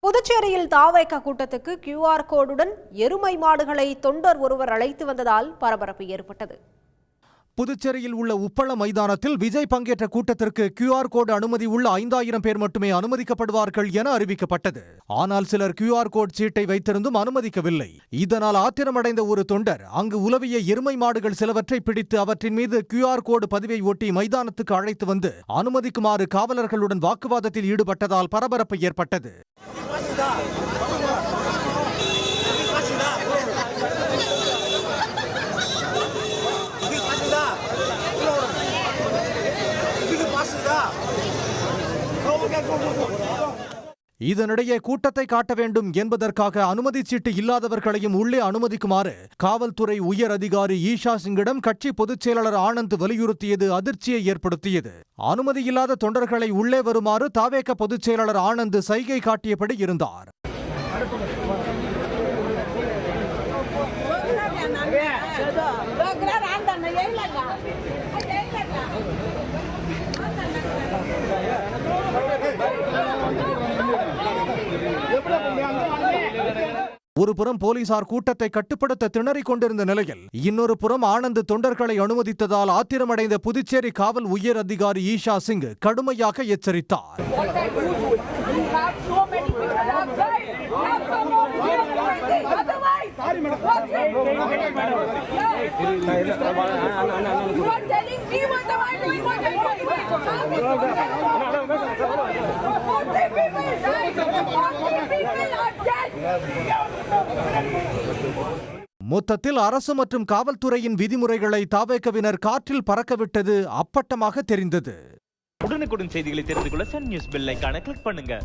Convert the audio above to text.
புதுச்சேரியில் தாவேக கூட்டத்துக்கு QR கோடுடன் எருமை மாடுகளை தொண்டர் ஒருவர் அழைத்து வந்ததால் பரபரப்பு ஏற்பட்டது. புதுச்சேரியில் உள்ள உப்பள மைதானத்தில் விஜய் பங்கேற்ற கூட்டத்திற்கு QR கோடு அனுமதி உள்ள 5000 பேர் மட்டுமே அனுமதிக்கப்படுவார்கள் என அறிவிக்கப்பட்டது. ஆனால் சிலர் QR கோட் சீட்டை வைத்திருந்தும் அனுமதிக்கவில்லை. இதனால் ஆத்திரமடைந்த ஒரு தொண்டர் அங்கு உலவிய எருமை மாடுகள் சிலவற்றை பிடித்து அவற்றின் மீது QR கோடு பதிவை ஒட்டி மைதானத்துக்கு அழைத்து வந்து அனுமதிக்குமாறு காவலர்களுடன் வாக்குவாதத்தில் ஈடுபட்டதால் பரபரப்பு ஏற்பட்டது. இதனிடையே கூட்டத்தை காட்ட வேண்டும் என்பதற்காக அனுமதி சீட்டு இல்லாதவர்களையும் உள்ளே அனுமதிக்குமாறு காவல்துறை உயர் அதிகாரி ஈஷா சிங்கிடம் கட்சி பொதுச் செயலாளர் ஆனந்த் வலியுறுத்தியது அதிர்ச்சியை ஏற்படுத்தியது. அனுமதி இல்லாத தொண்டர்களை உள்ளே வருமாறு தாவேக பொதுச் செயலாளர் ஆனந்த் சைகை காட்டியபடி இருந்தார். ஒரு புறம் போலீசார் கூட்டத்தை கட்டுப்படுத்த திணறிக் கொண்டிருந்த நிலையில் இன்னொரு புறம் ஆனந்த் தொண்டர்களை அனுமதித்ததால் ஆத்திரமடைந்த புதுச்சேரி காவல் உயர் அதிகாரி ஈஷா சிங் கடுமையாக எச்சரித்தார். மொத்தத்தில் அரசு மற்றும் காவல்துறையின் விதிமுறைகளை தாவேகவினர் காற்றில் பறக்கவிட்டது அப்பட்டமாக தெரிந்தது. உடனுக்குடன் செய்திகளை தெரிந்து கொள்ள சன் நியூஸ் பெல் ஐகானை கிளிக் பண்ணுங்க.